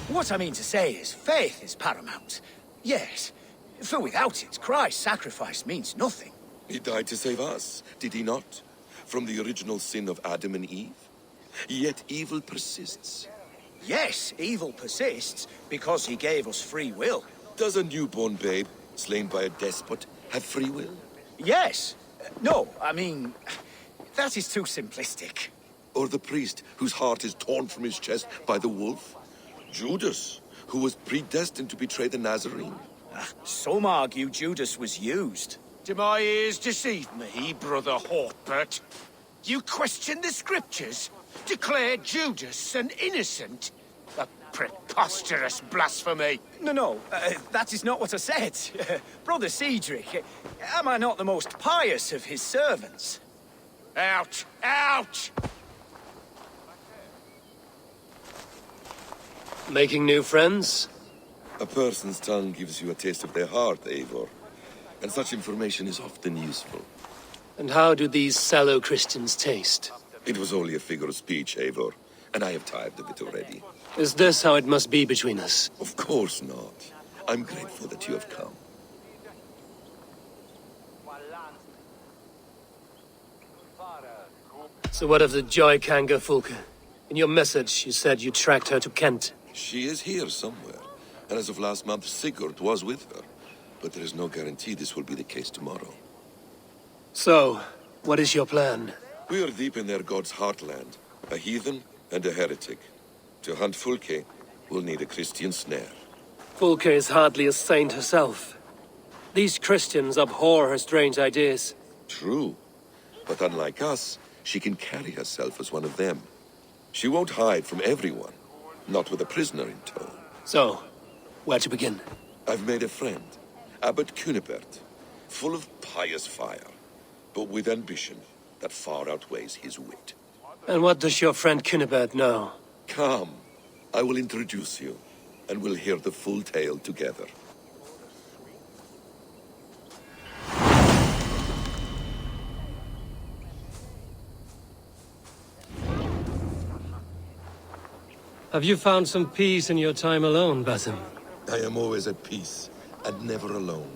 What I mean to say is, faith is paramount. Yes, for without it, Christ's sacrifice means nothing. He died to save us, did he not? From the original sin of Adam and Eve? Yet evil persists. Yes, evil persists because he gave us free will. Does a newborn babe, slain by a despot, have free will? Yes. No, I mean, that is too simplistic. Or the priest whose heart is torn from his chest by the wolf? Judas, who was predestined to betray the Nazarene? Some argue Judas was used. Do my ears deceive me, Brother Hawkbert? You question the scriptures? Declare Judas an innocent? A preposterous blasphemy! No, that is not what I said. Brother Cedric, am I not the most pious of his servants? Out! Out! Making new friends? A person's tongue gives you a taste of their heart, Eivor. And such information is often useful. And how do these sallow Christians taste? It was only a figure of speech, Eivor, and I have tired of it already. Is this how it must be between us? Of course not. I'm grateful that you have come. So what of the Joy Kanga Fulke? In your message, you said you tracked her to Kent. She is here somewhere, and as of last month, Sigurd was with her. But there is no guarantee this will be the case tomorrow. So, what is your plan? We are deep in their god's heartland, a heathen and a heretic. To hunt Fulke, we'll need a Christian snare. Fulke is hardly a saint herself. These Christians abhor her strange ideas. True, but unlike us, she can carry herself as one of them. She won't hide from everyone, not with a prisoner in tow. So, where to begin? I've made a friend, Abbot Cunibert, full of pious fire, but with ambition that far outweighs his wit. And what does your friend Cunibert know? Come, I will introduce you, and we'll hear the full tale together. Have you found some peace in your time alone, Basim? I am always at peace, and never alone.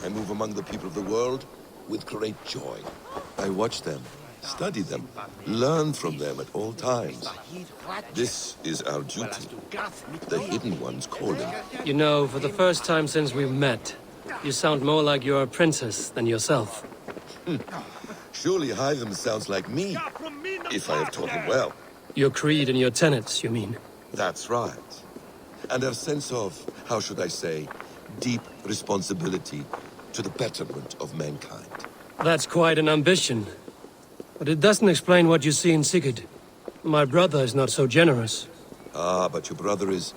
I move among the people of the world with great joy. I watch them, study them, learn from them at all times. This is our duty. The Hidden One's calling. You know, for the first time since we've met, you sound more like you're a princess than yourself. Surely Hytham sounds like me, if I have taught him well. Your creed and your tenets, you mean? That's right. And our sense of, how should I say, deep responsibility to the betterment of mankind. That's quite an ambition. But it doesn't explain what you see in Sigurd. My brother is not so generous. Ah, but your brother is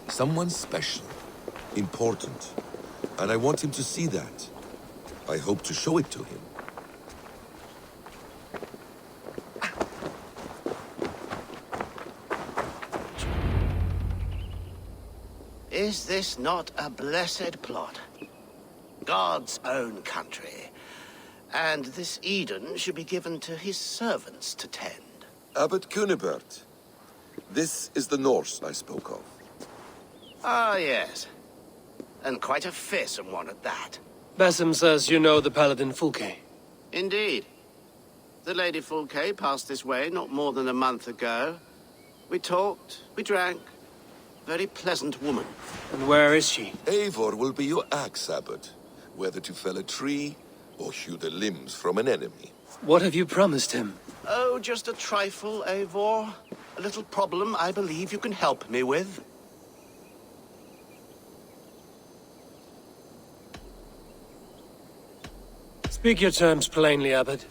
someone special, important. And I want him to see that. I hope to show it to him. Is this not a blessed plot? God's own country. And this Eden should be given to his servants to tend. Abbot Cunibert. This is the Norse I spoke of. Ah, yes. And quite a fearsome one at that. Basim says you know the paladin Fulke. Indeed. The Lady Fulke passed this way not more than a month ago. We talked, we drank. Very pleasant woman. And where is she? Eivor will be your axe, Abbot. Whether to fell a tree or hew the limbs from an enemy. What have you promised him? Oh, just a trifle, Eivor. A little problem I believe you can help me with. Speak your terms plainly, Abbot.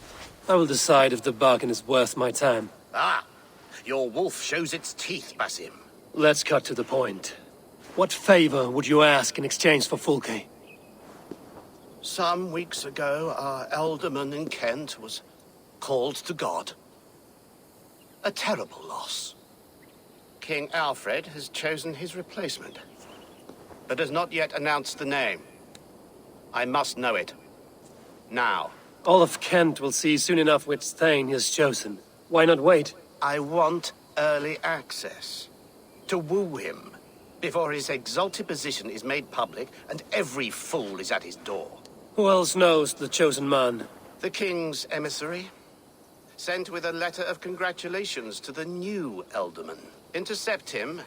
I will decide if the bargain is worth my time. Ah, your wolf shows its teeth, Basim. Let's cut to the point. What favor would you ask in exchange for Fulke? Some weeks ago, our alderman in Kent was called to God. A terrible loss. King Alfred has chosen his replacement, but has not yet announced the name. I must know it. Now. All of Kent will see soon enough which Thane he has chosen. Why not wait? I want early access. To woo him, before his exalted position is made public and every fool is at his door. Who else knows the chosen man? The king's emissary, sent with a letter of congratulations to the new Elderman. Intercept him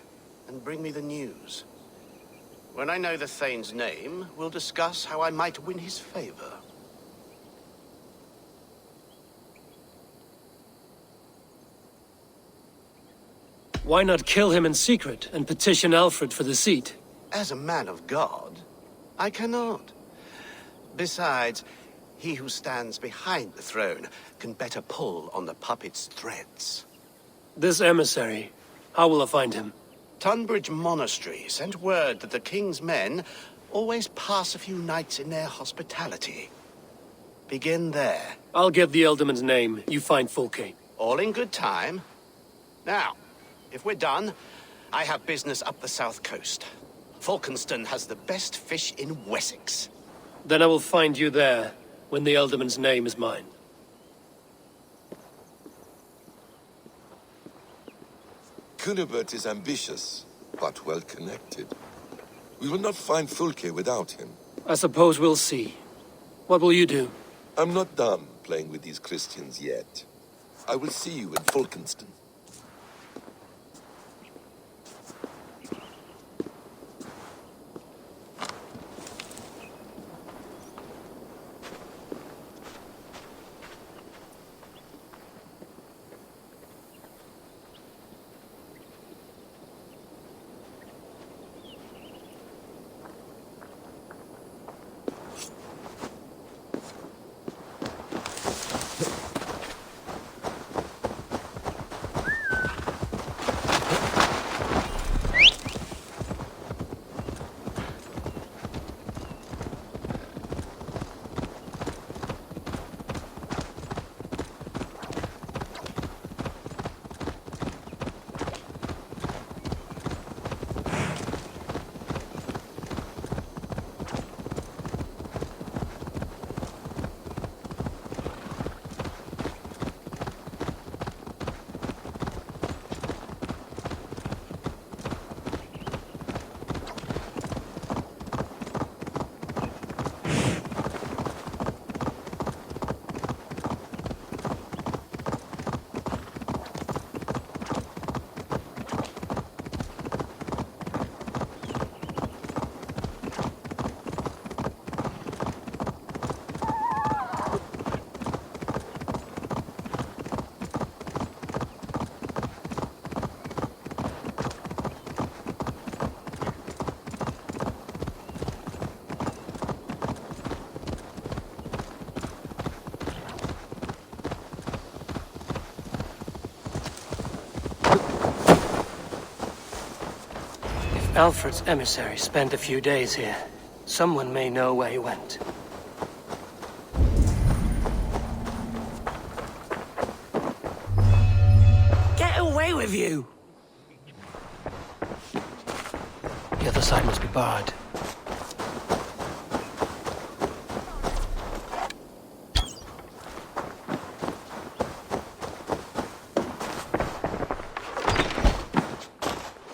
and bring me the news. When I know the Thane's name, we'll discuss how I might win his favor. Why not kill him in secret and petition Alfred for the seat? As a man of God, I cannot. Besides, he who stands behind the throne can better pull on the puppet's threads. This emissary, how will I find him? Tunbridge Monastery sent word that the king's men always pass a few nights in their hospitality. Begin there. I'll give the Elderman's name, you find Fulke. All in good time. Now, if we're done, I have business up the south coast. Falkenston has the best fish in Wessex. Then I will find you there, when the Elderman's name is mine. Cunibert is ambitious, but well-connected. We will not find Fulke without him. I suppose we'll see. What will you do? I'm not done playing with these Christians yet. I will see you in Falkenston. Alfred's emissary spent a few days here. Someone may know where he went. Get away with you! The other side must be barred.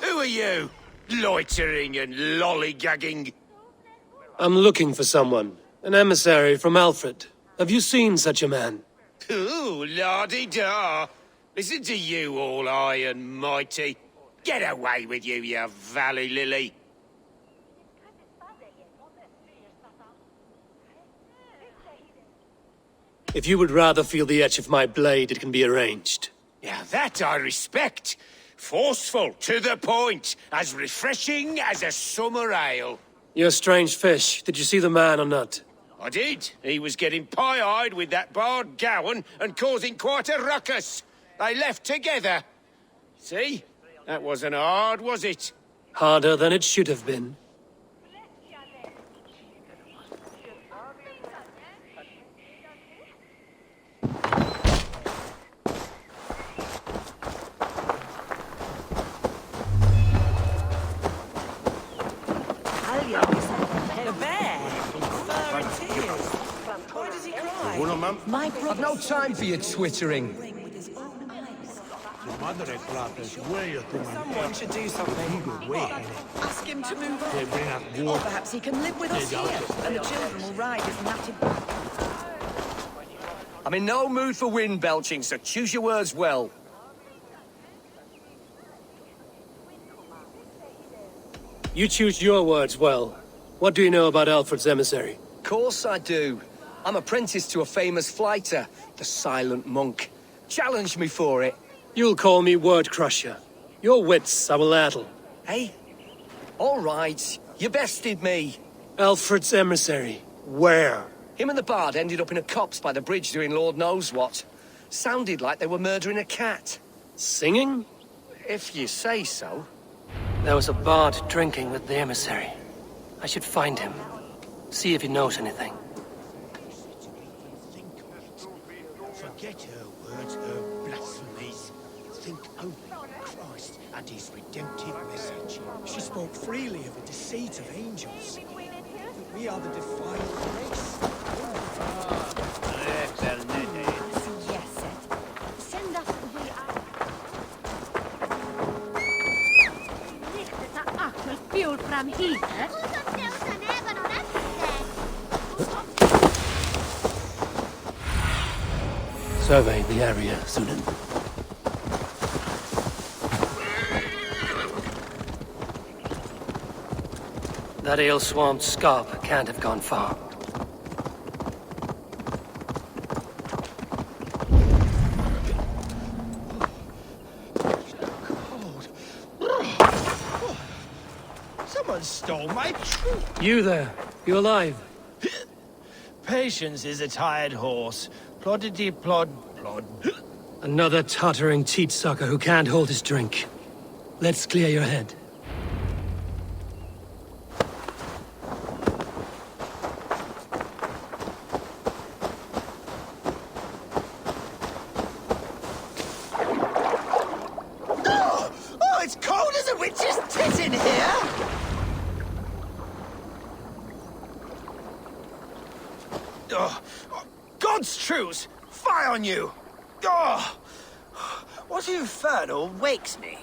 Who are you? Loitering and lollygagging. I'm looking for someone. An emissary from Alfred. Have you seen such a man? Ooh, la-di-da. Listen to you, all high and mighty. Get away with you, you valley lily. If you would rather feel the edge of my blade, it can be arranged. Yeah, that I respect. Forceful, to the point, as refreshing as a summer ale. You're a strange fish. Did you see the man or not? I did. He was getting pie-eyed with that bard Gowan and causing quite a ruckus. They left together. See? That wasn't hard, was it? Harder than it should have been. The bear! Fur and tears! Why does he cry? I've no time for your twittering. Someone should do something. What? Ask him to move on. Or perhaps he can live with us here, and the children will ride his natty back. I'm in no mood for wind belching, so choose your words well. You choose your words well. What do you know about Alfred's emissary? Course I do. I'm apprentice to a famous fighter, the Silent Monk. Challenge me for it. You'll call me Word Crusher. Your wits I will addle. Hey? All right, you bested me. Alfred's emissary. Where? Him and the bard ended up in a copse by the bridge doing Lord knows what. Sounded like they were murdering a cat. Singing? If you say so. There was a bard drinking with the emissary. I should find him. See if he knows anything. Forget her words, her blasphemies. Think only on Christ and his redemptive message. She spoke freely of the deceit of angels. That we are the defiled race. Survey the area, Sunan. That ale-swamped scarp can't have gone far. Someone stole my troop. You there? You alive? Patience is a tired horse. Ploddity plod plod. Another tottering teat-sucker who can't hold his drink. Let's clear your head. Oh, it's cold as a witch's tit in here! Oh, God's truce! Fire on you! Oh, what infernal wakes me?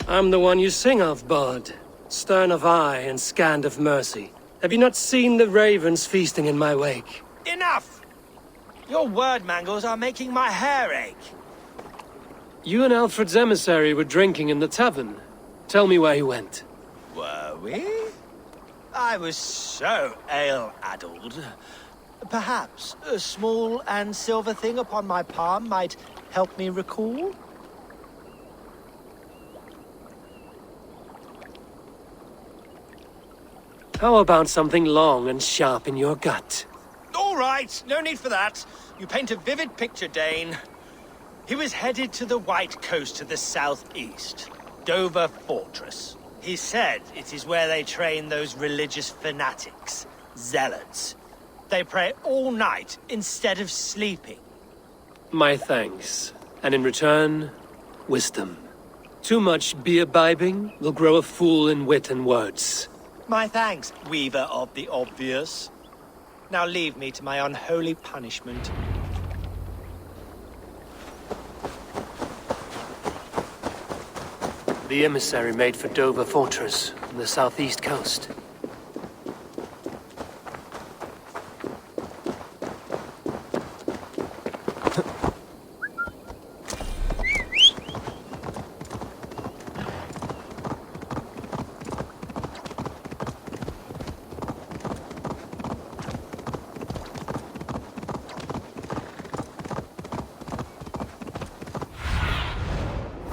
I'm the one you sing of, Bard. Stern of eye and scant of mercy. Have you not seen the ravens feasting in my wake? Enough! Your word mangles are making my hair ache. You and Alfred's emissary were drinking in the tavern. Tell me where he went. Were we? I was so ale-addled. Perhaps a small and silver thing upon my palm might help me recall? How about something long and sharp in your gut? All right, no need for that. You paint a vivid picture, Dane. He was headed to the White Coast to the southeast, Dover Fortress. He said it is where they train those religious fanatics, zealots. They pray all night instead of sleeping. My thanks. And in return, wisdom. Too much beer-bibbing will grow a fool in wit and words. My thanks, weaver of the obvious. Now leave me to my unholy punishment. The emissary made for Dover Fortress, on the southeast coast.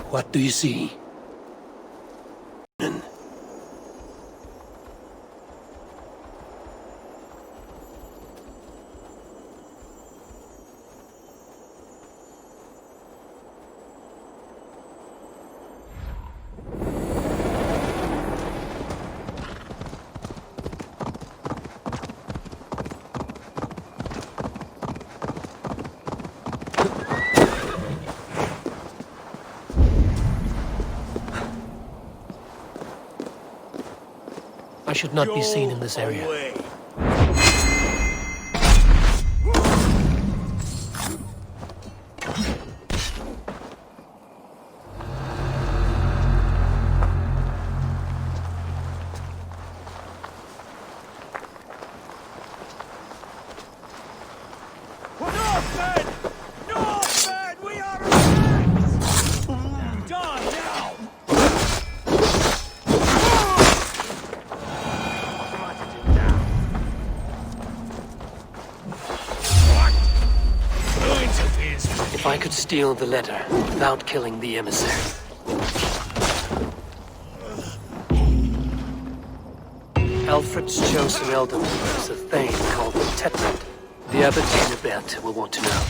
What do you see? I should not be seen in this area. steal the letter without killing the emissary. Alfred's chosen elderman is a thane called Tetmund. The abbot Enebert will want to know.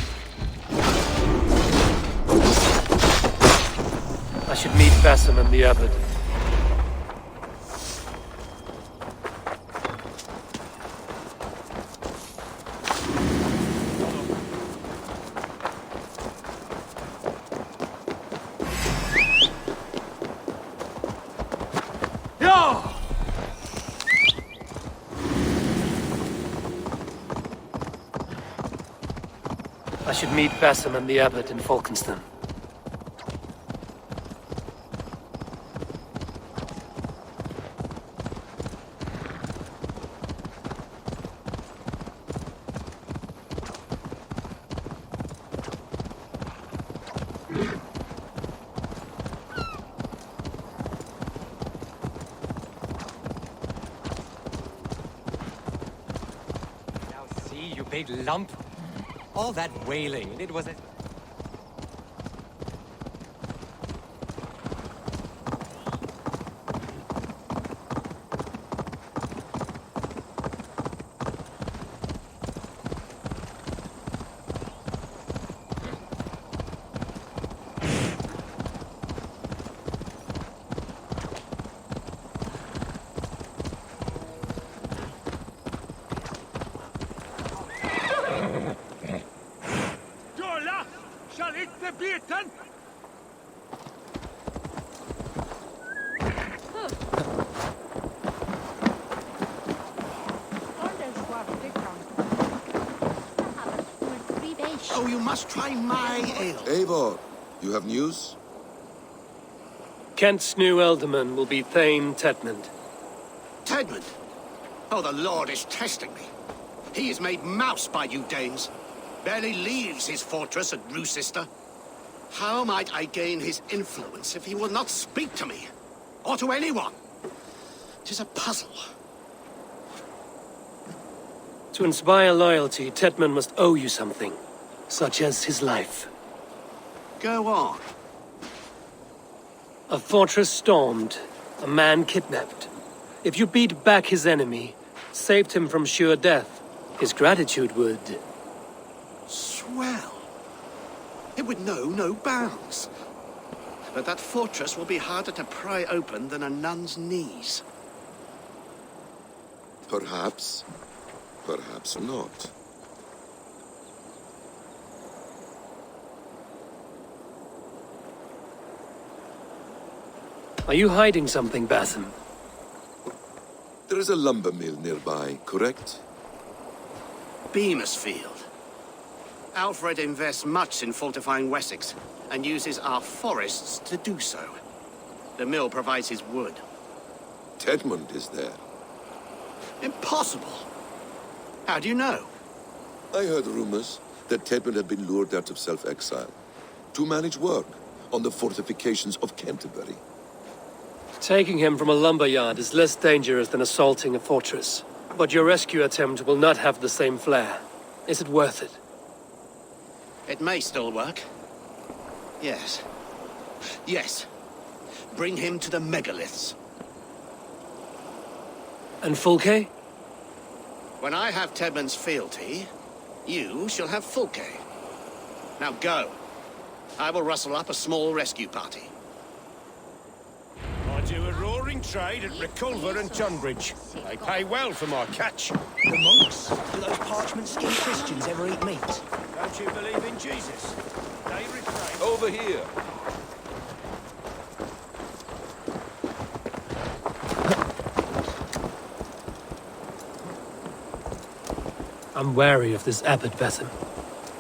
I should meet Basim and the abbot. I should meet Basim and the abbot in Falkenston. Now see, you big lump. All that wailing, it was a... Oh, you must try my ale. Eivor, you have news? Kent's new elderman will be Thane Tetmund. Tedmund? Oh, the Lord is testing me. He is made mouse by you Danes. Barely leaves his fortress at Roosister. How might I gain his influence if he will not speak to me? Or to anyone? 'Tis a puzzle. To inspire loyalty, Tetmund must owe you something, such as his life. Go on. A fortress stormed, a man kidnapped. If you beat back his enemy, saved him from sure death, his gratitude would... Swell. It would know no bounds. But that fortress will be harder to pry open than a nun's knees. Perhaps. Perhaps not. Are you hiding something, Basim? There is a lumber mill nearby, correct? Beamisfield. Alfred invests much in fortifying Wessex, and uses our forests to do so. The mill provides his wood. Tetmund is there. Impossible! How do you know? I heard rumors that Tetmund had been lured out of self-exile to manage work on the fortifications of Canterbury. Taking him from a lumberyard is less dangerous than assaulting a fortress. But your rescue attempt will not have the same flair. Is it worth it? It may still work. Yes. Yes. Bring him to the megaliths. And Fulke? When I have Tedmund's fealty, you shall have Fulke. Now go. I will rustle up a small rescue party. I do a roaring trade at Reculver and Tonbridge. They pay well for my catch. The monks? Do those parchment-skinned Christians ever eat meat? Don't you believe in Jesus? They refrain. Over here! I'm wary of this abbot, Basim.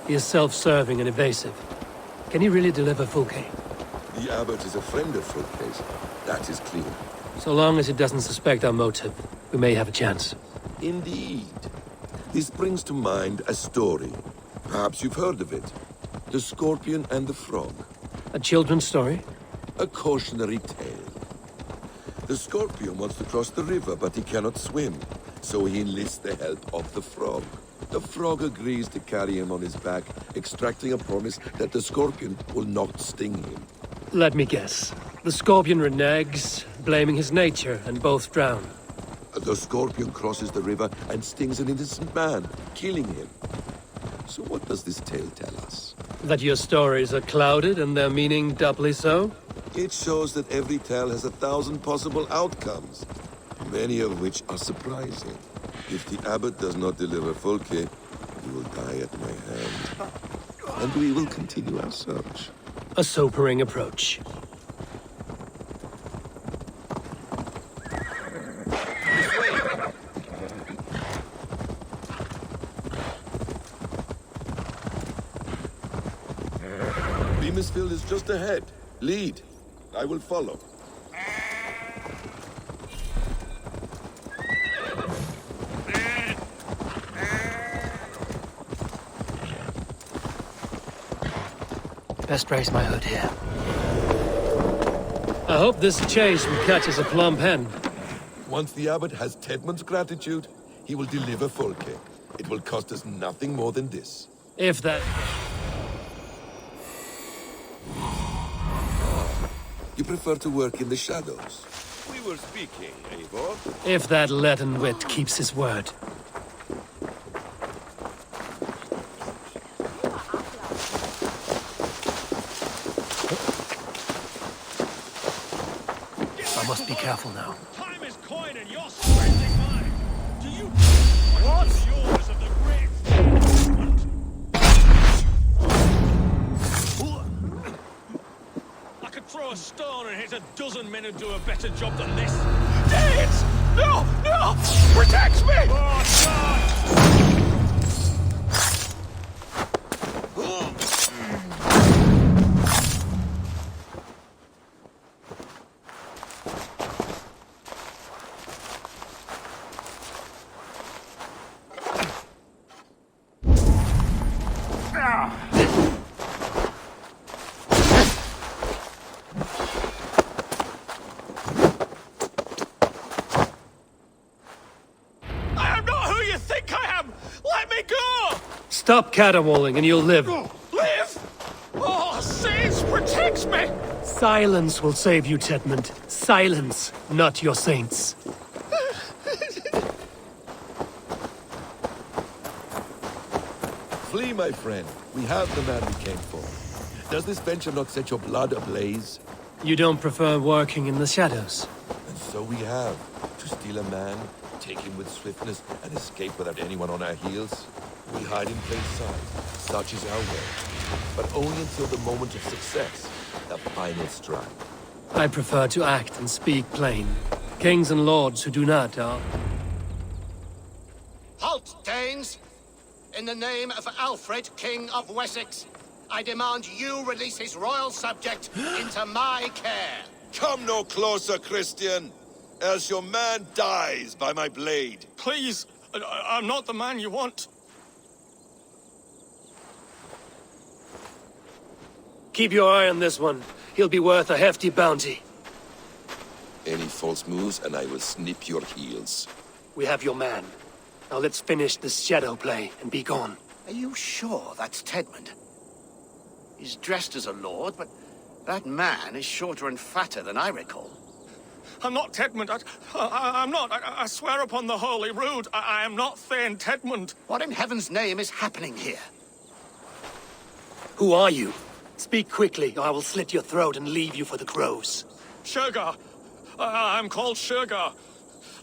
He is self-serving and evasive. Can he really deliver Fulke? The abbot is a friend of Fulke's. That is clear. So long as he doesn't suspect our motive, we may have a chance. Indeed. This brings to mind a story. Perhaps you've heard of it. The Scorpion and the Frog. A children's story? A cautionary tale. The Scorpion wants to cross the river, but he cannot swim. So he enlists the help of the Frog. The frog agrees to carry him on his back, extracting a promise that the scorpion will not sting him. Let me guess. The scorpion reneges, blaming his nature, and both drown. The scorpion crosses the river and stings an innocent man, killing him. So what does this tale tell us? That your stories are clouded and their meaning doubly so? It shows that every tale has 1,000 possible outcomes, many of which are surprising. If the abbot does not deliver Folke, he will die at my hand. And we will continue our search. A sobering approach. Beamisfield is just ahead. Lead. I will follow. Best raise my hood here. I hope this chase will catch us a plump hen. Once the abbot has Tedmund's gratitude, he will deliver Folke. It will cost us nothing more than this. If that... You prefer to work in the shadows. We were speaking, Eivor. If that leaden wit keeps his word. I must be careful now. Time is coin and you're spending mine. Do you... What? Yours of the great... I could throw a stone and hit a dozen men who do a better job than this. Danes! No! No! Protect me! Oh, God! Stop caterwauling and you'll live. Live? Oh, saints, protect me! Silence will save you, Tedmund. Silence, not your saints. Flee, my friend. We have the man we came for. Does this venture not set your blood ablaze? You don't prefer working in the shadows? And so we have. To steal a man, take him with swiftness, and escape without anyone on our heels. We hide in plain sight. Such is our way. But only until the moment of success, the final strike. I prefer to act and speak plain. Kings and lords who do not are... Halt, Danes! In the name of Alfred, King of Wessex, I demand you release his royal subject into my care. Come no closer, Christian, else your man dies by my blade. Please, I'm not the man you want. Keep your eye on this one. He'll be worth a hefty bounty. Any false moves, and I will snip your heels. We have your man. Now let's finish this shadow play and be gone. Are you sure that's Tedmund? He's dressed as a lord, but that man is shorter and fatter than I recall. I'm not Tedmund. I'm not. I swear upon the Holy Rood, I am not Thane Tedmund. What in heaven's name is happening here? Who are you? Speak quickly, or I will slit your throat and leave you for the crows. Shergar. I'm called Shergar.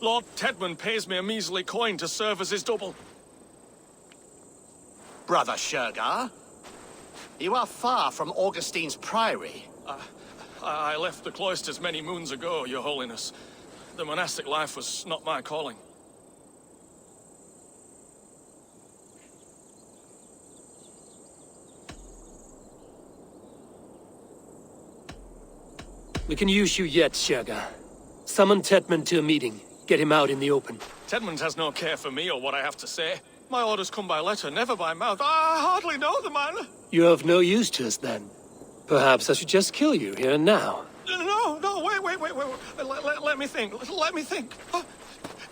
Lord Tedmund pays me a measly coin to serve as his double. Brother Shergar? You are far from Augustine's priory. I left the cloisters many moons ago, Your Holiness. The monastic life was not my calling. We can use you yet, Shergar. Summon Tedmund to a meeting. Get him out in the open. Tedmund has no care for me or what I have to say. My orders come by letter, never by mouth. I hardly know the man. You're of no use to us, then. Perhaps I should just kill you here and now. No, wait. Let me think.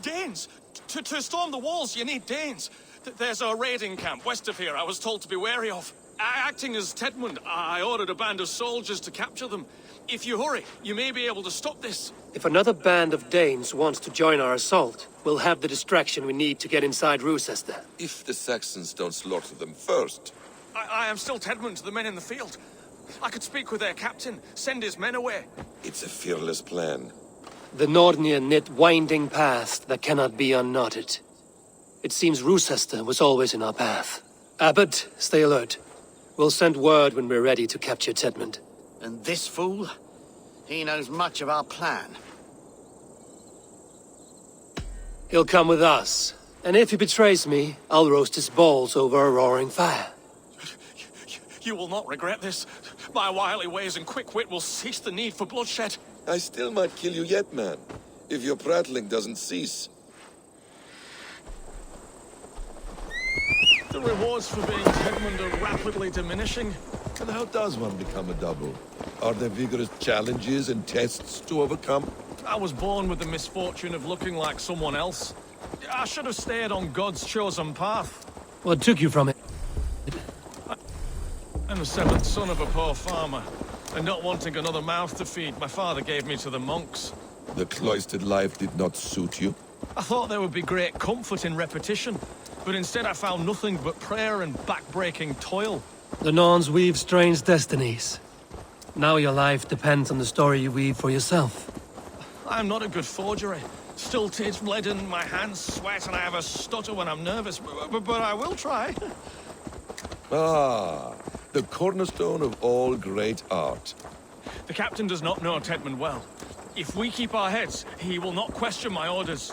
Danes. To storm the walls, you need Danes. There's a raiding camp west of here I was told to be wary of. Acting as Tedmund, I ordered a band of soldiers to capture them. If you hurry, you may be able to stop this. If another band of Danes wants to join our assault, we'll have the distraction we need to get inside Rochester. If the Saxons don't slaughter them first. I am still Tedmund to the men in the field. I could speak with their captain, send his men away. It's a fearless plan. The Nordnir knit winding paths that cannot be unknotted. It seems Rochester was always in our path. Abbot, stay alert. We'll send word when we're ready to capture Tedmund. And this fool? He knows much of our plan. He'll come with us. And if he betrays me, I'll roast his balls over a roaring fire. You will not regret this. My wily ways and quick wit will cease the need for bloodshed. I still might kill you yet, man. If your prattling doesn't cease. The rewards for being Tedmund are rapidly diminishing. And how does one become a double? Are there vigorous challenges and tests to overcome? I was born with the misfortune of looking like someone else. I should have stayed on God's chosen path. What took you from it? I'm the seventh son of a poor farmer. And not wanting another mouth to feed, my father gave me to the monks. The cloistered life did not suit you? I thought there would be great comfort in repetition, but instead I found nothing but prayer and back-breaking toil. The Norns weave strange destinies. Now your life depends on the story you weave for yourself. I'm not a good forgery. Stilted, leaden, my hands sweat, and I have a stutter when I'm nervous, but I will try. Ah, the cornerstone of all great art. The captain does not know Tedmund well. If we keep our heads, he will not question my orders.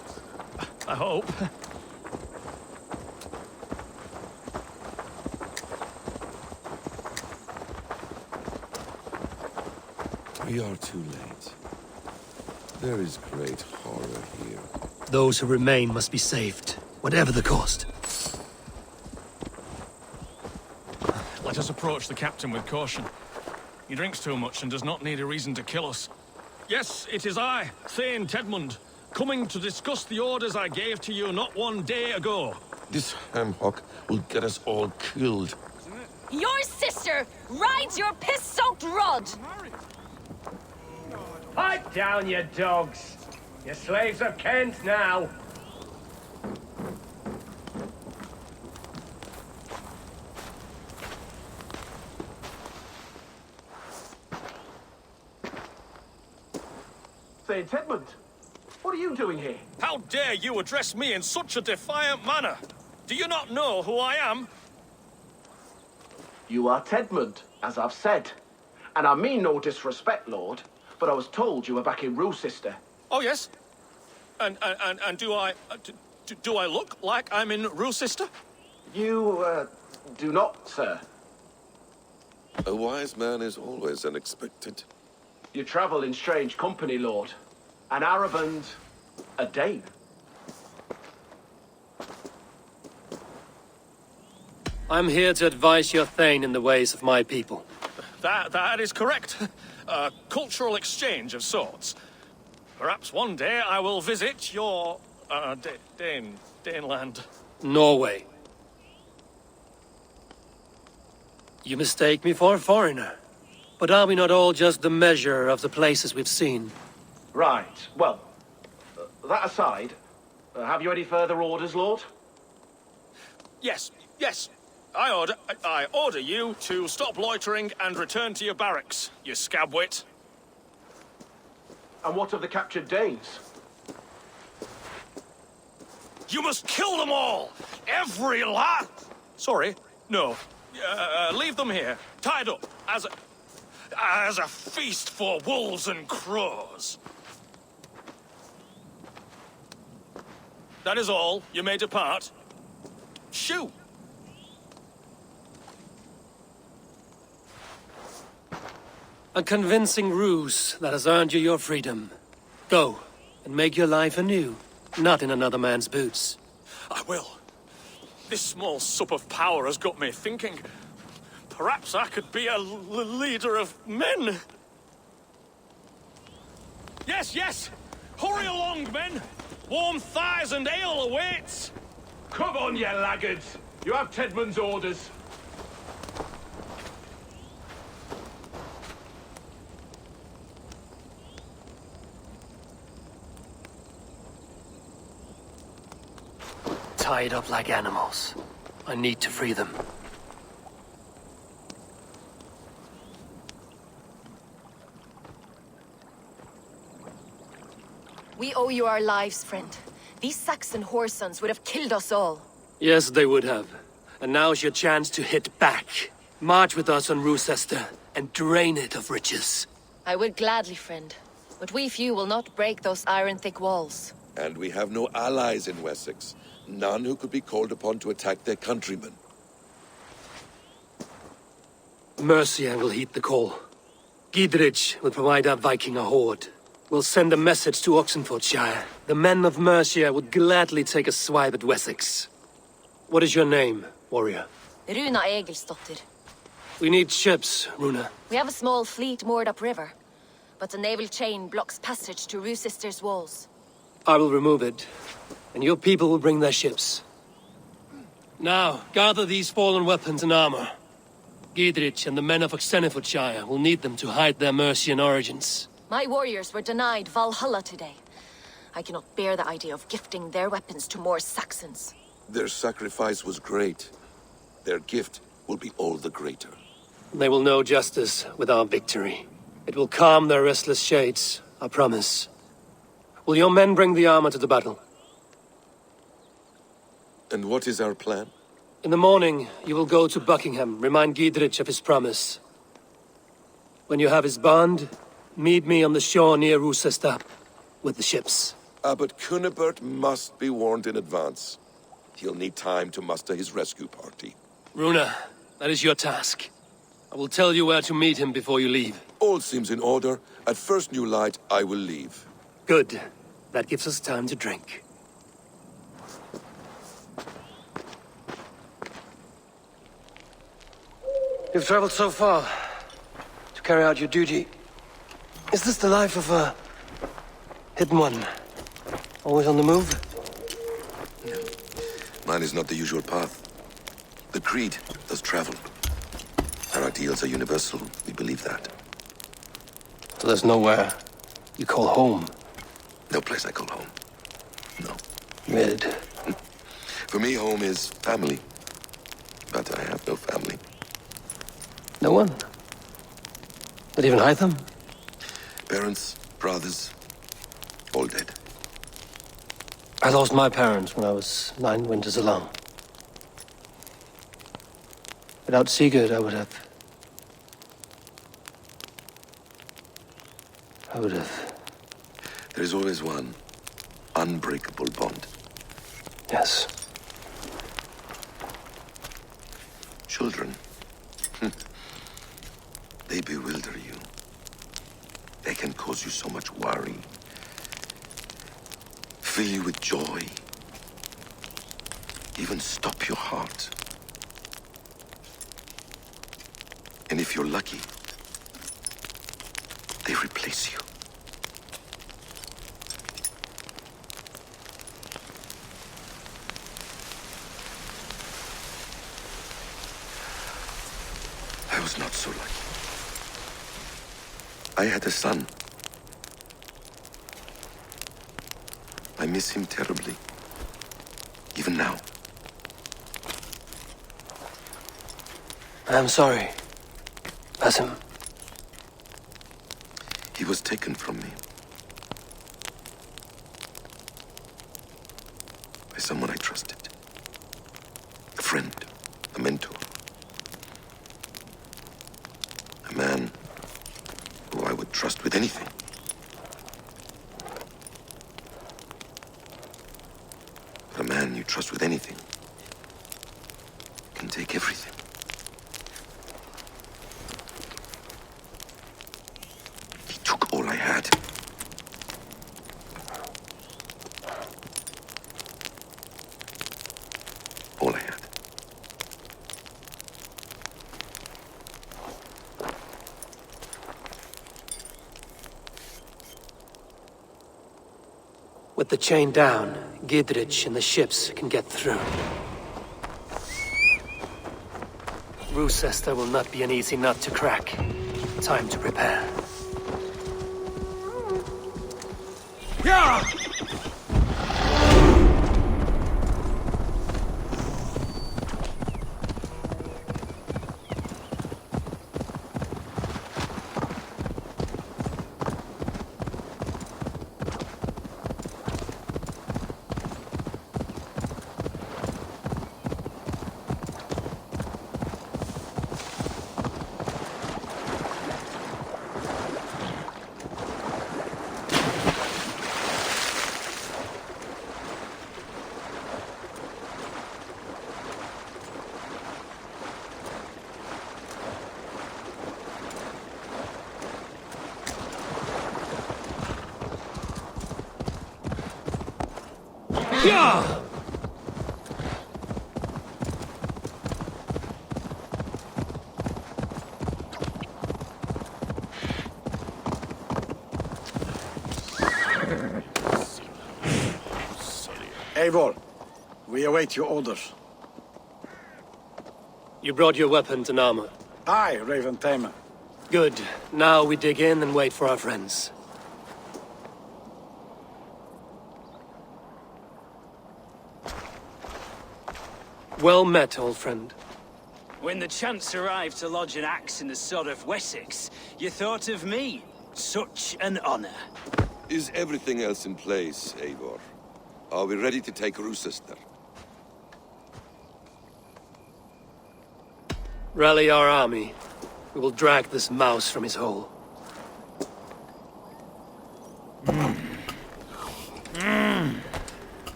I hope. We are too late. There is great horror here. Those who remain must be saved, whatever the cost. Let us approach the captain with caution. He drinks too much and does not need a reason to kill us. Yes, it is I, Thane Tedmund, coming to discuss the orders I gave to you not one day ago. This ham-hock will get us all killed. Your sister rides your piss-soaked rod! Pipe down, you dogs! Your slaves of Kent now! Say, Tedmund, what are you doing here? How dare you address me in such a defiant manner? Do you not know who I am? You are Tedmund, as I've said. And I mean no disrespect, Lord, but I was told you were back in Rochester. Oh, yes? And do I... do I look like I'm in Rochester? You, do not, sir. A wise man is always unexpected. You travel in strange company, Lord. An Arab and a Dane. I'm here to advise your Thane in the ways of my people. That is correct. A cultural exchange of sorts. Perhaps one day I will visit your, Daneland. Norway. You mistake me for a foreigner. But are we not all just the measure of the places we've seen? Right. Well, that aside, have you any further orders, Lord? Yes. I order you to stop loitering and return to your barracks, you scabwit. And what of the captured Danes? You must kill them all! Every last... Sorry, no. Leave them here, tied up, as a feast for wolves and crows. That is all. You may depart. Shoo! A convincing ruse that has earned you your freedom. Go, and make your life anew, not in another man's boots. I will. This small sup of power has got me thinking. Perhaps I could be a leader of men. Yes! Hurry along, men! Warm thighs and ale awaits! Come on, you laggards! You have Tedmund's orders. Tied up like animals. I need to free them. We owe you our lives, friend. These Saxon whoresons would have killed us all. Yes, they would have. And now's your chance to hit back. March with us on Rochester and drain it of riches. I would gladly, friend. But we few will not break those iron-thick walls. And we have no allies in Wessex. None who could be called upon to attack their countrymen. Mercia will heed the call. Gidrich will provide our Viking a horde. We'll send a message to Oxenfordshire. The men of Mercia would gladly take a swipe at Wessex. What is your name, warrior? Runa Egilsdotter. We need ships, Runa. We have a small fleet moored upriver, but a naval chain blocks passage to Rochester's walls. I will remove it, and your people will bring their ships. Now, gather these fallen weapons and armor. Gidrich and the men of Oxenfordshire will need them to hide their Mercian origins. My warriors were denied Valhalla today. I cannot bear the idea of gifting their weapons to more Saxons. Their sacrifice was great. Their gift will be all the greater. They will know justice with our victory. It will calm their restless shades, I promise. Will your men bring the armor to the battle? And what is our plan? In the morning, you will go to Buckingham, remind Gidrich of his promise. When you have his bond, meet me on the shore near Rochester with the ships. Abbot Cunibert must be warned in advance. He'll need time to muster his rescue party. Runa, that is your task. I will tell you where to meet him before you leave. All seems in order. At first new light, I will leave. Good. That gives us time to drink. You've traveled so far to carry out your duty. Is this the life of a hidden one? Always on the move? Mine is not the usual path. The Creed does travel. Our ideals are universal. We believe that. So there's nowhere you call home? No place I call home. No. Mid. For me, home is family. But I have no family. No one? Not even Hytham? Parents, brothers, all dead. I lost my parents when I was 9 winters alone. Without Sigurd, I would have... There is always one unbreakable bond. Yes. Children. They bewilder you. They can cause you so much worry. Fill you with joy. Even stop your heart. And if you're lucky, they replace you. I was not so lucky. I had a son. I miss him terribly. Even now. I'm sorry. Basim. He was taken from me. By someone I trusted. A friend. A mentor. A man who I would trust with anything. But a man you trust with anything can take everything. He took all I had. All I had. With the chain down, Gidrich and the ships can get through. Roosester will not be an easy nut to crack. Time to prepare. Yeah! Yeah! Eivor, we await your orders. You brought your weapons and armor. Aye, Raven Tamer. Good. Now we dig in and wait for our friends. Well met, old friend. When the chance arrived to lodge an axe in the sod of Wessex, you thought of me. Such an honor. Is everything else in place, Eivor? Are we ready to take Roosester? Rally our army. We will drag this mouse from his hole.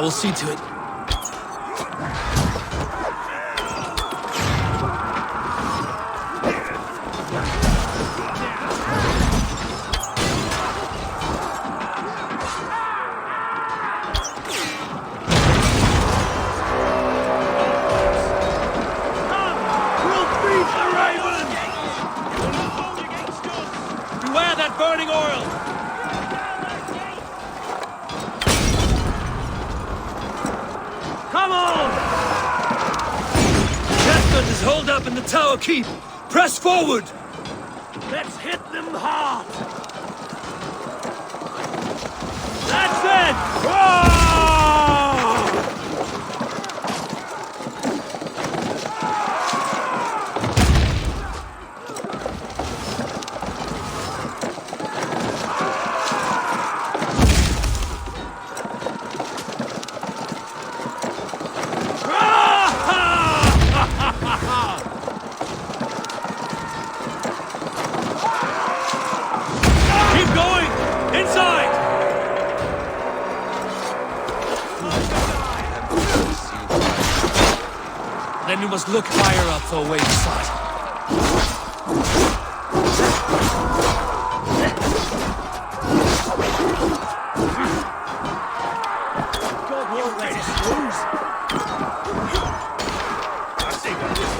I will see to it. Beware that burning oil! Come on! Chestnut is holed up in the tower keep. Press forward! Let's hit them hard! That's it! Keep going! Inside! Then we must look higher up for a way to sight. God won't let us lose! I see what this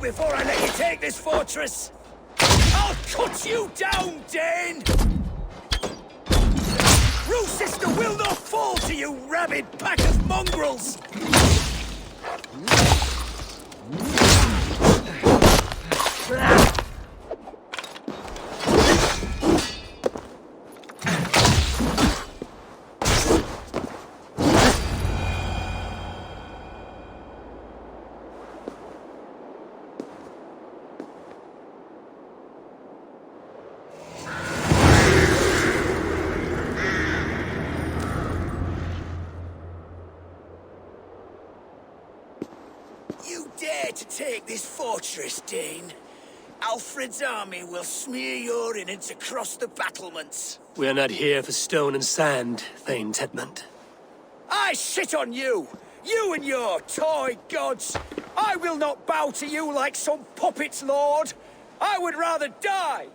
before I let you take this fortress! I'll cut you down, Dane! Rue sister will not fall to you, rabid pack of mongrels! To take this fortress, Dane. Alfred's army will smear your innards across the battlements. We are not here for stone and sand, Thane Tedmund. I shit on you! You and your toy gods! I will not bow to you like some puppet's lord! I would rather die!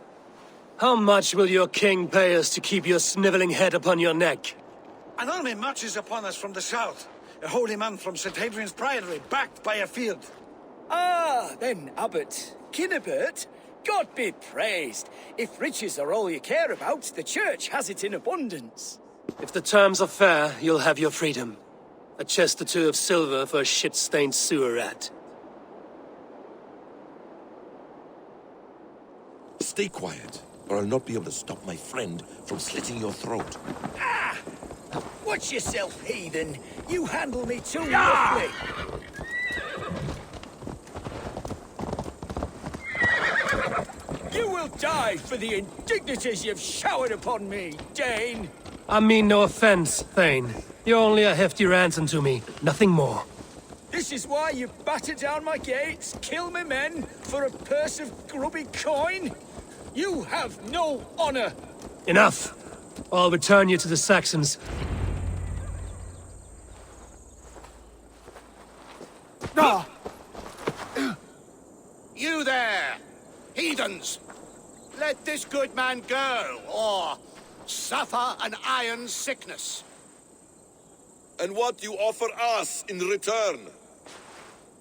How much will your king pay us to keep your sniveling head upon your neck? An army marches upon us from the south. A holy man from St. Hadrian's Priory, backed by a field. Ah, then, Abbot Kinnebert, God be praised. If riches are all you care about, the church has it in abundance. If the terms are fair, you'll have your freedom. A chest or two of silver for a shit-stained sewer rat. Stay quiet, or I'll not be able to stop my friend from slitting your throat. Ah! Watch yourself, heathen. You handle me too roughly. You will die for the indignities you've showered upon me, Dane. I mean no offense, Thane. You're only a hefty ransom to me, nothing more. This is why you batter down my gates, kill my men for a purse of grubby coin? You have no honor! Enough! I'll return you to the Saxons. Ah! You there, heathens! Let this good man go, or suffer an iron sickness. And what you offer us in return?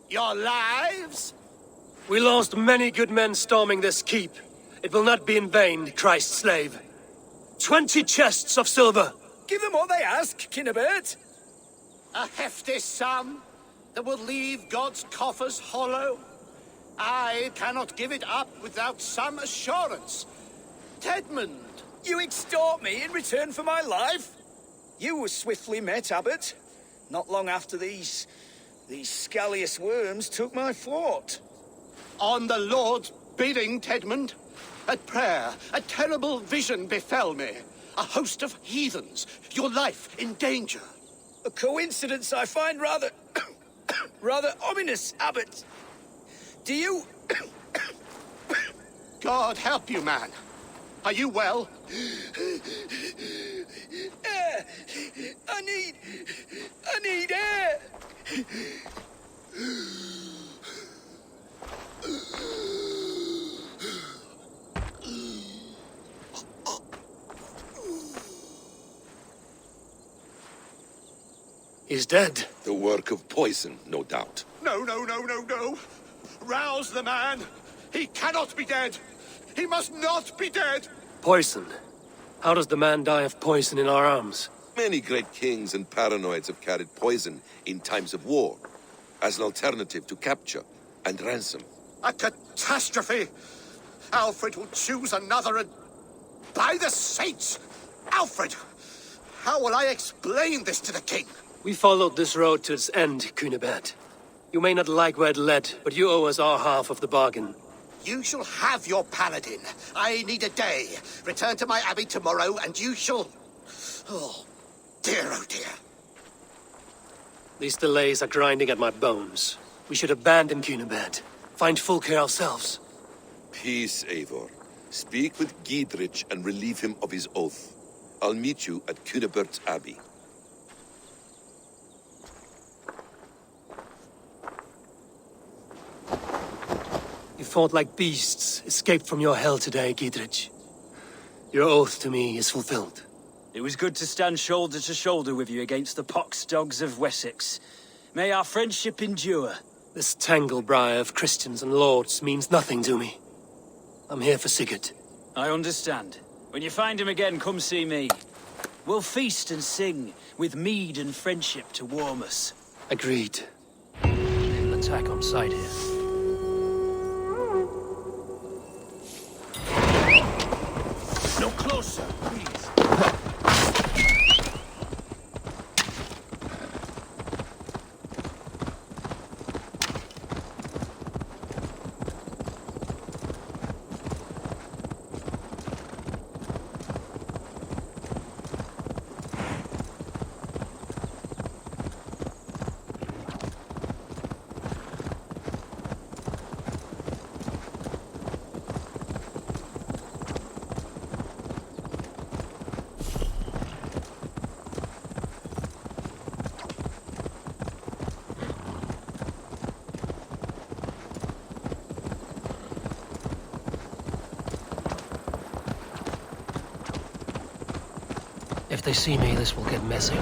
Your lives? We lost many good men storming this keep. It will not be in vain, Christ's slave. 20 chests of silver! Give them what they ask, Kinnebert. A hefty sum that will leave God's coffers hollow? I cannot give it up without some assurance. Tedmund! You extort me in return for my life? You were swiftly met, Abbot. Not long after these scallious worms took my fort. On the Lord's bidding, Tedmund. At prayer, a terrible vision befell me. A host of heathens, your life in danger. A coincidence I find rather... rather ominous, Abbot. Do you... God help you, man. Are you well? Air! I need air! He's dead. The work of poison, no doubt. No. Rouse the man. He cannot be dead. He must not be dead. Poison. How does the man die of poison in our arms? Many great kings and paranoids have carried poison in times of war, as an alternative to capture and ransom. A catastrophe. Alfred will choose another and... By the saints! Alfred! How will I explain this to the king? We followed this road to its end, Cunebert. You may not like where it led, but you owe us our half of the bargain. You shall have your paladin. I need a day. Return to my abbey tomorrow, and you shall... Oh dear. These delays are grinding at my bones. We should abandon Cunebert. Find Fulke ourselves. Peace, Eivor. Speak with Giedrich and relieve him of his oath. I'll meet you at Cunebert's abbey. You fought like beasts, escaped from your hell today, Giedrich. Your oath to me is fulfilled. It was good to stand shoulder to shoulder with you against the pox dogs of Wessex. May our friendship endure. This tanglebriar of Christians and lords means nothing to me. I'm here for Sigurd. I understand. When you find him again, come see me. We'll feast and sing, with mead and friendship to warm us. Agreed. They'll attack on sight here. No closer, please. If they see me, this will get messy.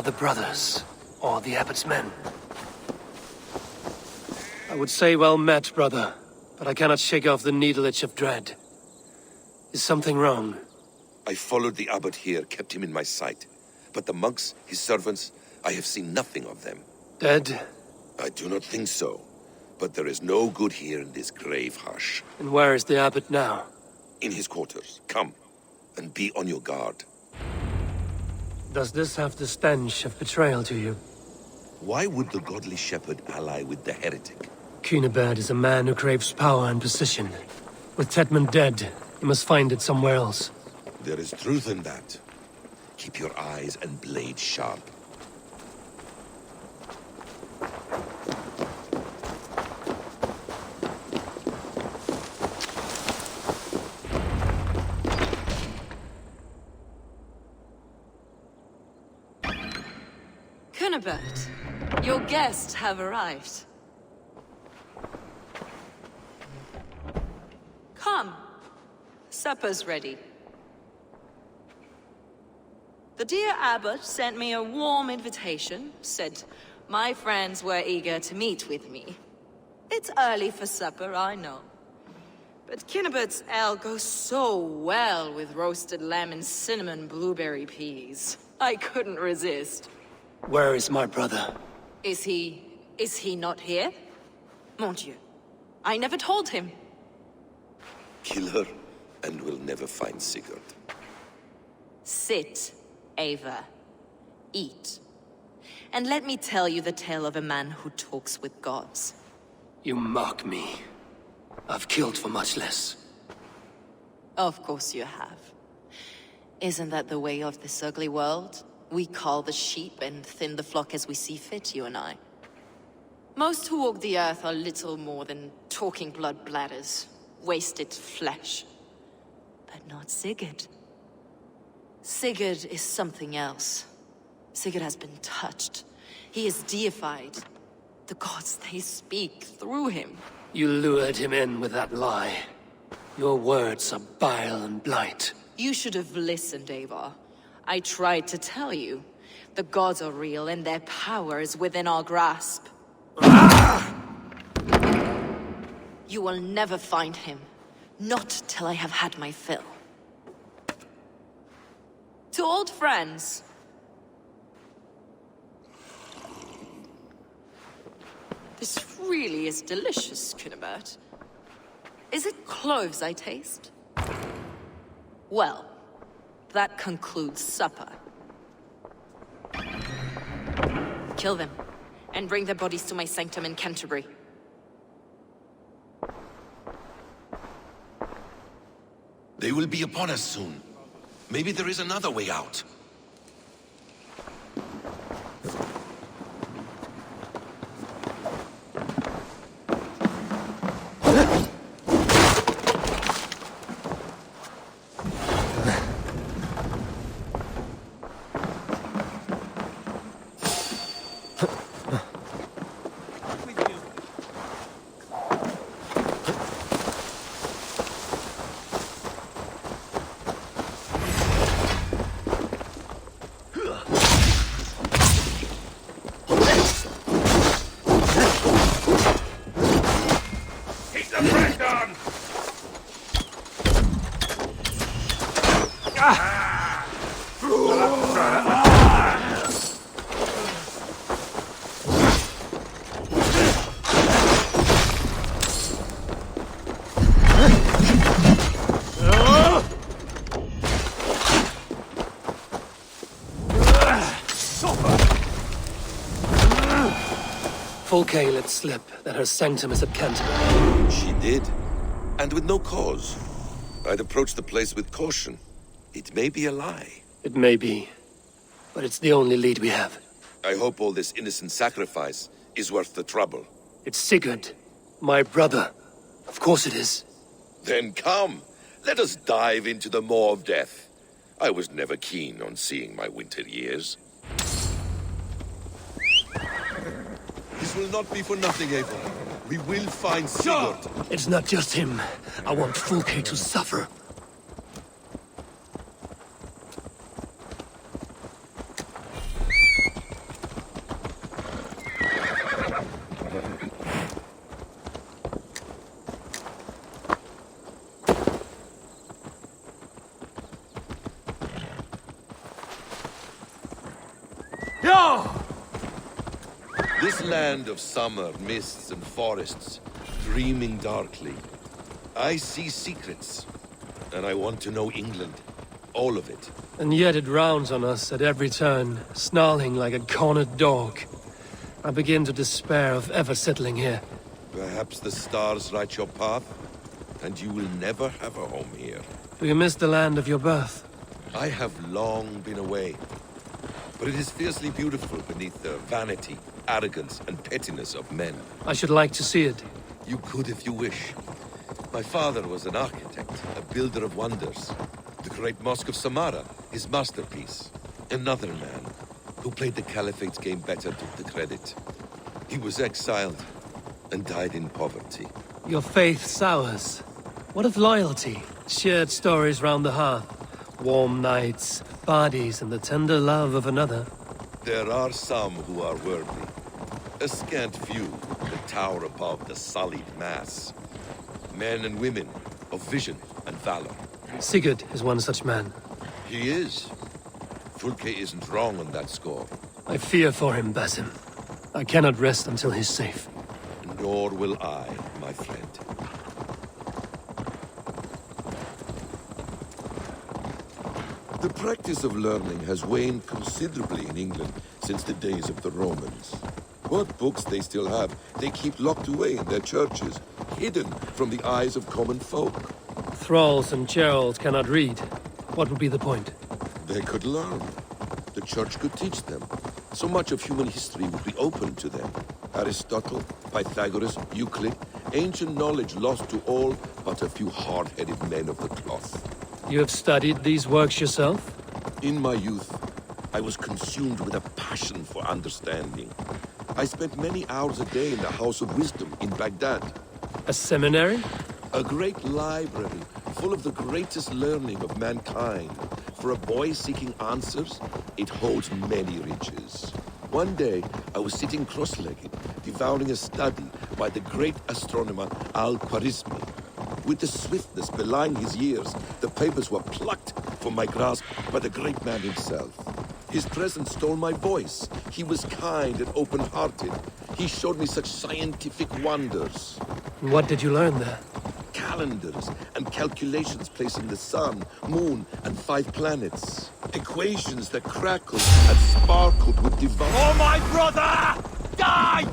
are the brothers, or the abbot's men. I would say well met, brother, but I cannot shake off the needle itch of dread. Is something wrong? I followed the abbot here, kept him in my sight. But the monks, his servants, I have seen nothing of them. Dead? I do not think so. But there is no good here in this grave hush. And where is the abbot now? In his quarters. Come, and be on your guard. Does this have the stench of betrayal to you? Why would the godly shepherd ally with the heretic? Cunibert is a man who craves power and position. With Tedmund dead, he must find it somewhere else. There is truth in that. Keep your eyes and blade sharp. Cunibert, your guests have arrived. Come. Supper's ready. The dear abbot sent me a warm invitation, said my friends were eager to meet with me. It's early for supper, I know. But Cunibert's ale goes so well with roasted lamb and cinnamon blueberry peas. I couldn't resist. Where is my brother? Is he not here? Mon Dieu, I never told him. Kill her, and we'll never find Sigurd. Sit, Eivor. Eat. And let me tell you the tale of a man who talks with gods. You mock me. I've killed for much less. Of course you have. Isn't that the way of this ugly world? We cull the sheep and thin the flock as we see fit, you and I. Most who walk the earth are little more than talking blood bladders, wasted flesh. But not Sigurd. Sigurd is something else. Sigurd has been touched. He is deified. The gods, they speak through him. You lured him in with that lie. Your words are bile and blight. You should have listened, Eivor. I tried to tell you. The gods are real and their power is within our grasp. You will never find him. Not till I have had my fill. To old friends. This really is delicious, Cunibert. Is it cloves I taste? Well, that concludes supper. Kill them, and bring their bodies to my sanctum in Canterbury. They will be upon us soon. Maybe there is another way out. Fulke let slip that her sanctum is at Canterbury. She did, and with no cause. I'd approach the place with caution. It may be a lie. It may be, but it's the only lead we have. I hope all this innocent sacrifice is worth the trouble. It's Sigurd, my brother. Of course it is. Then come, let us dive into the maw of death. I was never keen on seeing my winter years. This will not be for nothing, Eivor. We will find Sigurd. It's not just him. I want Fulke to suffer. This land of summer, mists and forests, dreaming darkly. I see secrets, and I want to know England. All of it. And yet it rounds on us at every turn, snarling like a cornered dog. I begin to despair of ever settling here. Perhaps the stars write your path, and you will never have a home here. Do you miss the land of your birth? I have long been away, but it is fiercely beautiful beneath the vanity, arrogance, and pettiness of men. I should like to see it. You could if you wish. My father was an architect, a builder of wonders. The great Mosque of Samarra, his masterpiece. Another man, who played the Caliphate's game better, took the credit. He was exiled, and died in poverty. Your faith sours. What of loyalty? Shared stories round the hearth. Warm nights, parties, and the tender love of another. There are some who are worthy. A scant few that tower above the sullied mass. Men and women of vision and valor. Sigurd is one such man. He is. Fulke isn't wrong on that score. I fear for him, Basim. I cannot rest until he's safe. Nor will I, my friend. The practice of learning has waned considerably in England since the days of the Romans. What books they still have, they keep locked away in their churches, hidden from the eyes of common folk. Thralls and churls cannot read. What would be the point? They could learn. The church could teach them. So much of human history would be open to them. Aristotle, Pythagoras, Euclid, ancient knowledge lost to all but a few hard-headed men of the cloth. You have studied these works yourself? In my youth, I was consumed with a passion for understanding. I spent many hours a day in the House of Wisdom in Baghdad. A seminary? A great library full of the greatest learning of mankind. For a boy seeking answers, it holds many riches. One day, I was sitting cross-legged, devouring a study by the great astronomer Al-Khwarizmi. With the swiftness belying his years, the papers were plucked from my grasp by the great man himself. His presence stole my voice. He was kind and open-hearted. He showed me such scientific wonders. What did you learn there? Calendars and calculations placing the sun, moon, and 5 planets. Equations that crackled and sparkled with divine... Oh, my brother! Die!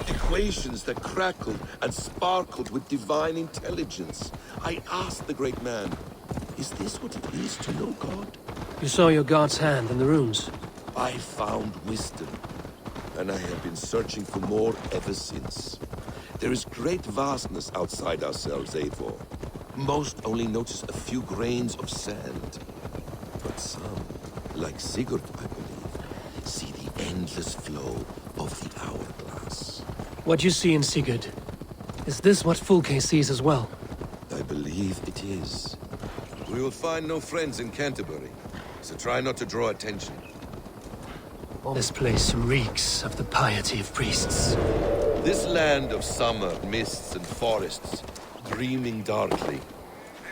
Equations that crackled and sparkled with divine intelligence. I asked the great man, is this what it is to know God? You saw your god's hand in the runes. I found wisdom, and I have been searching for more ever since. There is great vastness outside ourselves, Eivor. Most only notice a few grains of sand. But some, like Sigurd, I believe, see the endless flow of the hourglass. What you see in Sigurd, is this what Fulke sees as well? I believe it is. We will find no friends in Canterbury, so try not to draw attention. This place reeks of the piety of priests. This land of summer, mists and forests, dreaming darkly.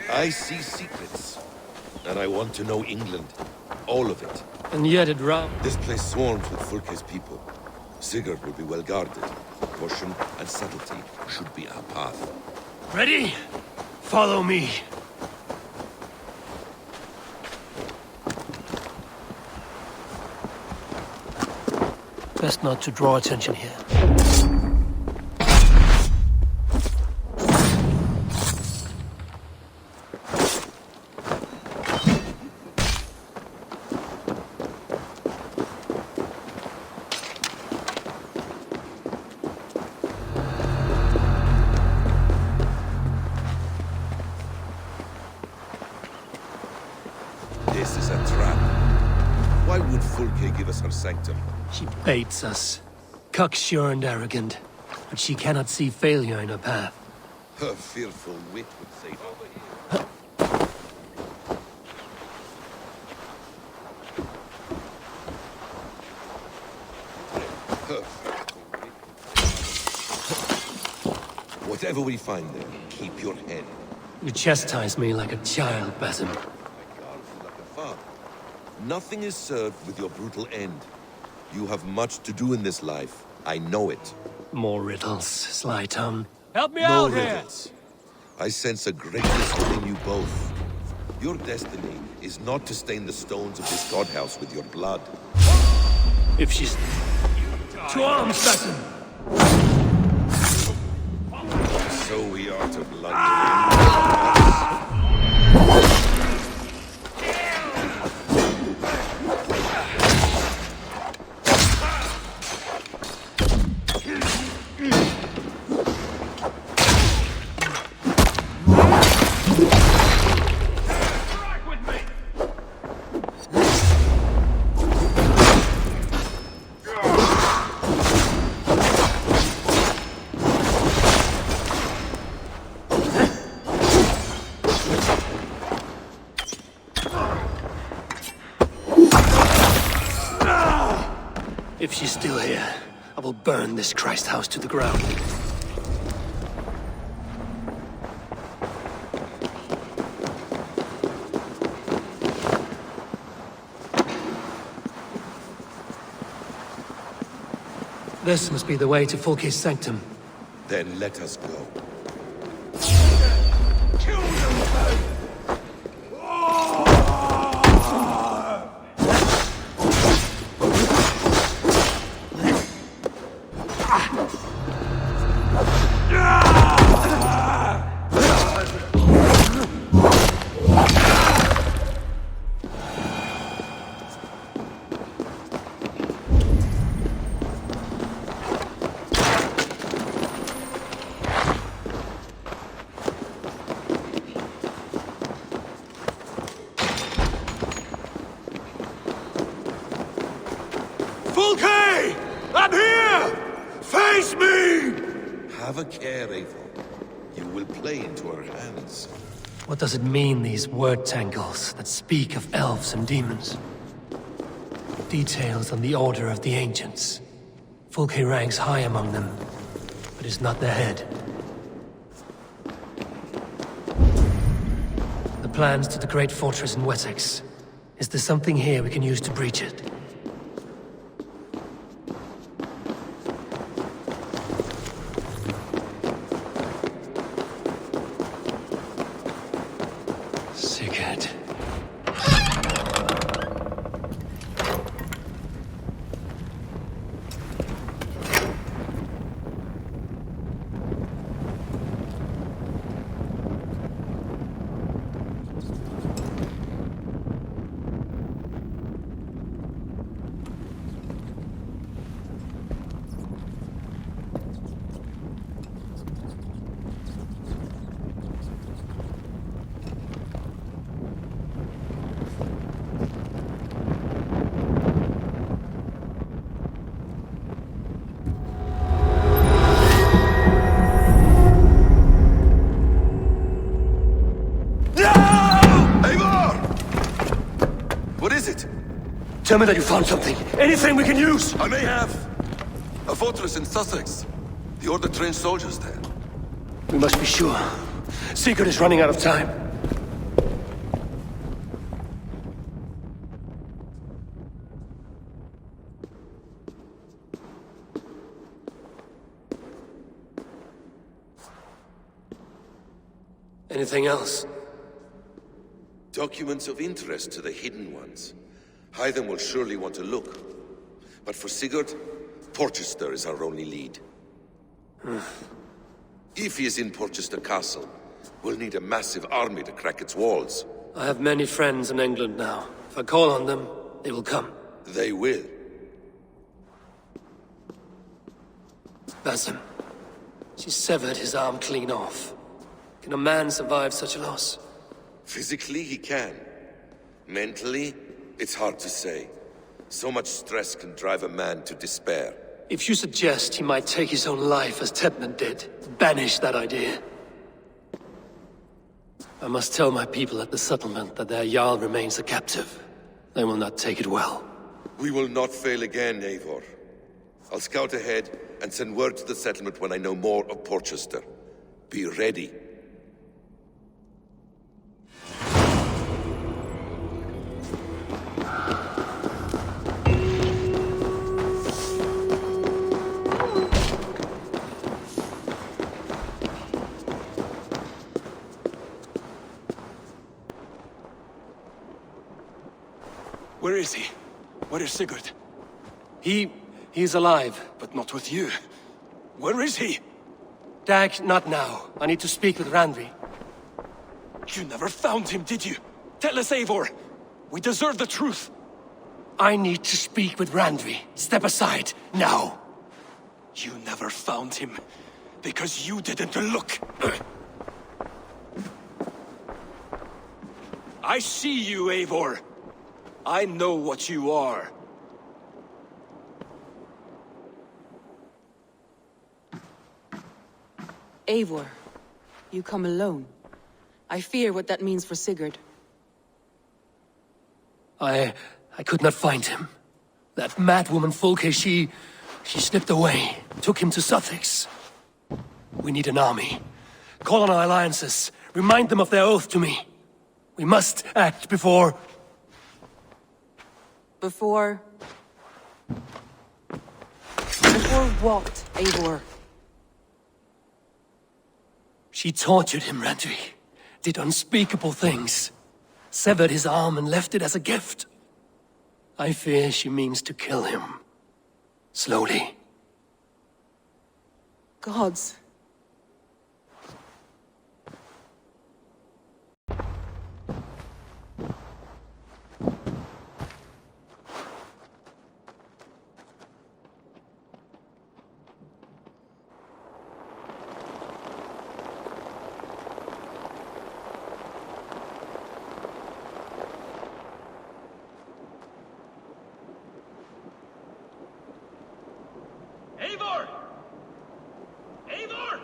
I see secrets, and I want to know England. All of it. And yet it This place swarms with Fulke's people. Sigurd will be well guarded. Caution and subtlety should be our path. Ready? Follow me. Best not to draw attention here. This is a trap. Why would Fulke give us her sanctum? She baits us. Cocksure and arrogant. But she cannot see failure in her path. Her fearful wit would say Whatever we find there, keep your head. You chastise me like a child, Basim. Nothing is served with your brutal end. You have much to do in this life. I know it. More riddles, sly tongue. Help me No out here! riddles. I sense a greatness within you both. Your destiny is not to stain the stones of this godhouse with your blood. If she's... To arms, Basim! So we are to blunder in. If she's still here, I will burn this Christ house to the ground. This must be the way to Fulke's sanctum. Then let us go. Fulke! I'm here! Face me! Have a care, Eivor. You will play into our hands. What does it mean, these word tangles that speak of elves and demons? Details on the Order of the Ancients. Fulke ranks high among them, but is not their head. The plans to the great fortress in Wessex. Is there something here we can use to breach it? Sigurd. What is it? Tell me that you found something. Anything we can use! I may have. A fortress in Sussex. The Order trained soldiers there. We must be sure. Sigurd is running out of time. Anything else? Documents of interest to the Hidden Ones. Hyden will surely want to look. But for Sigurd, Porchester is our only lead. If he is in Porchester Castle, we'll need a massive army to crack its walls. I have many friends in England now. If I call on them, they will come. They will. Basim. She severed his arm clean off. Can a man survive such a loss? Physically, he can. Mentally, it's hard to say. So much stress can drive a man to despair. If you suggest he might take his own life as Tedmund did, banish that idea. I must tell my people at the settlement that their Jarl remains a captive. They will not take it well. We will not fail again, Eivor. I'll scout ahead and send word to the settlement when I know more of Portchester. Be ready. Where is he? Where is Sigurd? He's alive. But not with you. Where is he? Dag, not now. I need to speak with Randvi. You never found him, did you? Tell us, Eivor. We deserve the truth. I need to speak with Randvi. Step aside, now. You never found him, because you didn't look. I see you, Eivor. I know what you are. Eivor, you come alone. I fear what that means for Sigurd. I could not find him. That madwoman Folke, she slipped away, took him to Sussex. We need an army. Call on our alliances. Remind them of their oath to me. We must act before... Before what, Eivor? She tortured him, Randvi. Did unspeakable things. Severed his arm and left it as a gift. I fear she means to kill him. Slowly. Gods. Eivor! Eivor!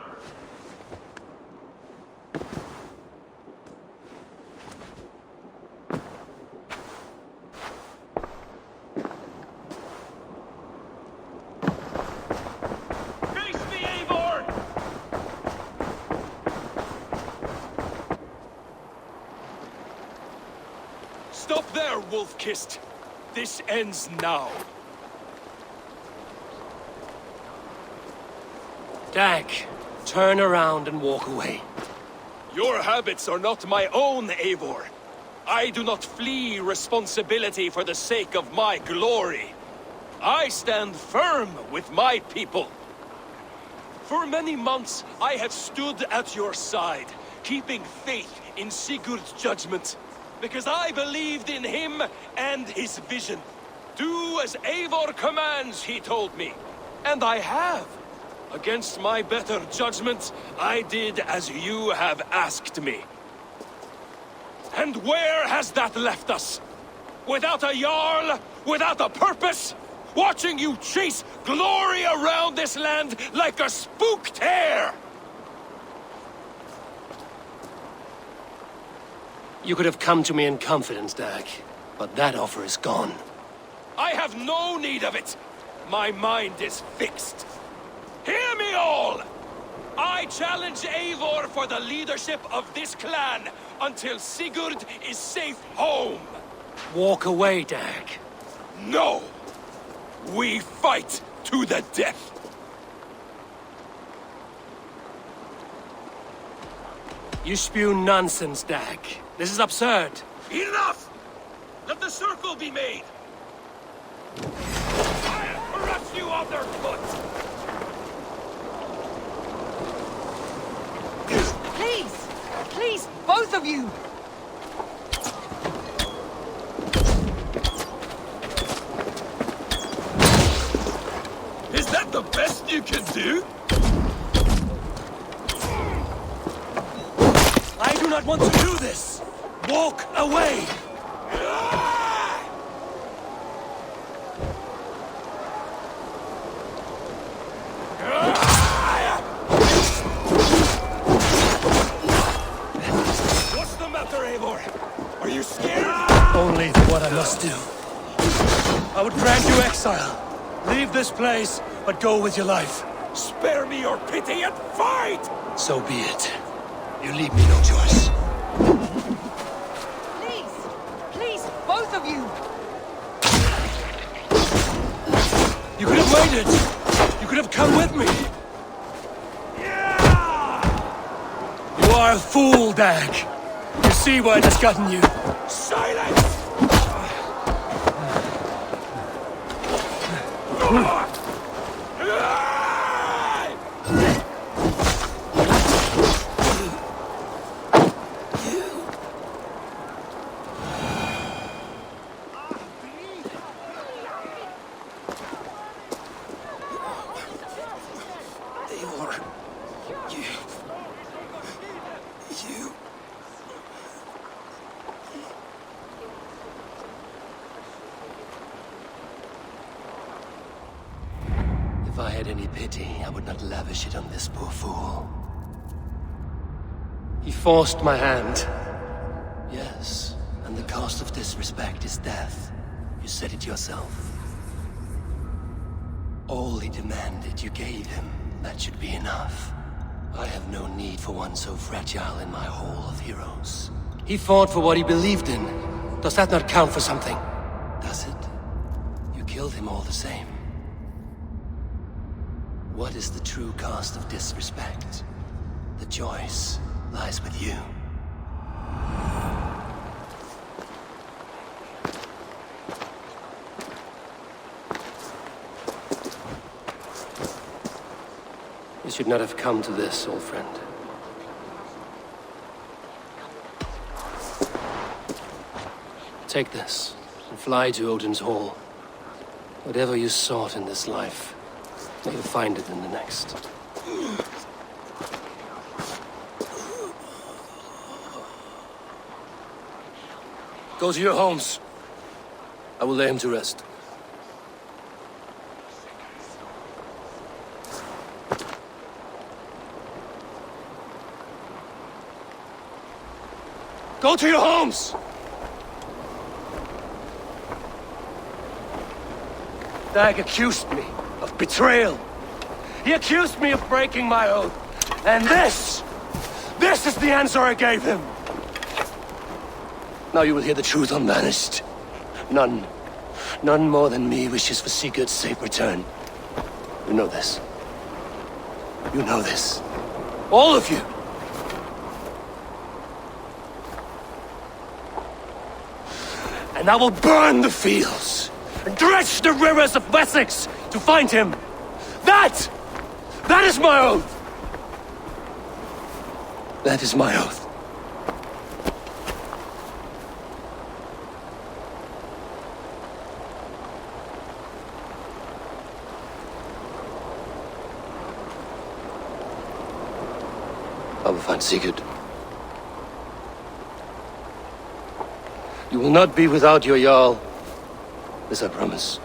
Face me, Eivor! Stop there, wolf-kissed. This ends now. Dag, turn around and walk away. Your habits are not my own, Eivor. I do not flee responsibility for the sake of my glory. I stand firm with my people. For many months, I have stood at your side, keeping faith in Sigurd's judgment, because I believed in him and his vision. Do as Eivor commands, he told me. And I have. Against my better judgment, I did as you have asked me. And where has that left us? Without a Jarl? Without a purpose? Watching you chase glory around this land like a spooked hare! You could have come to me in confidence, Dag, but that offer is gone. I have no need of it! My mind is fixed. Hear me all! I challenge Eivor for the leadership of this clan until Sigurd is safe home! Walk away, Dag. No! We fight to the death! You spew nonsense, Dag. This is absurd. Enough! Let the circle be made! I'll crush you underfoot! Please! Please, both of you! Is that the best you can do? I do not want to do this! Walk away! What's the matter, Eivor? Are you scared? Only what I must do. I would grant you exile. Leave this place but go with your life. Spare me your pity and fight! So be it. You leave me no choice. Please! Please, both of you! You could have made it! You could have come with me! You are a fool, Dag. You see where it has gotten you. Silence! Eivor, you... If I had any pity, I would not lavish it on this poor fool. He forced my hand. Yes, and the cost of disrespect is death. You said it yourself. All he demanded, you gave him. That should be enough. I have no need for one so fragile in my hall of heroes. He fought for what he believed in. Does that not count for something? Does it? You killed him all the same. What is the true cost of disrespect? The choice lies with you. You should not have come to this, old friend. Take this, and fly to Odin's Hall. Whatever you sought in this life, may you find it in the next. Go to your homes. I will lay him to rest. Go to your homes! Dag accused me of betrayal. He accused me of breaking my oath. And this is the answer I gave him. Now you will hear the truth unvanished. None more than me wishes for Sigurd's safe return. You know this. You know this. All of you. And I will burn the fields and dredge the rivers of Wessex to find him. That is my oath. That is my oath. I will find Sigurd. You will not be without your Jarl. This I promise.